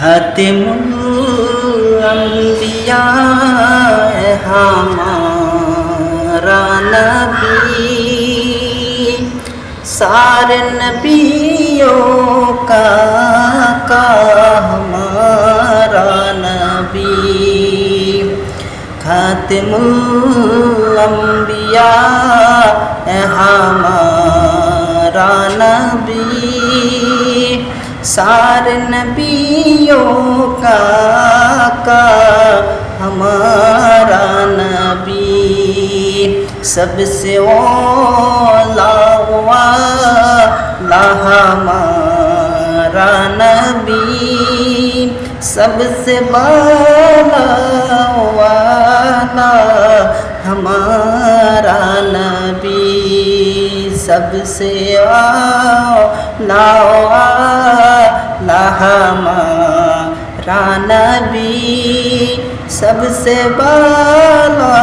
खातिमुल अंबिया है हमारा नबी, सारे नबियों का हमारा नबी। खातिमुल अंबिया है हमारा नबी, सारे नबियों का हमारा नबी। सबसे औला वाला हमारा नबी, सबसे बाला वाला हमारा नबी। सबसे औला वाला हमारा नबी, सबसे बाला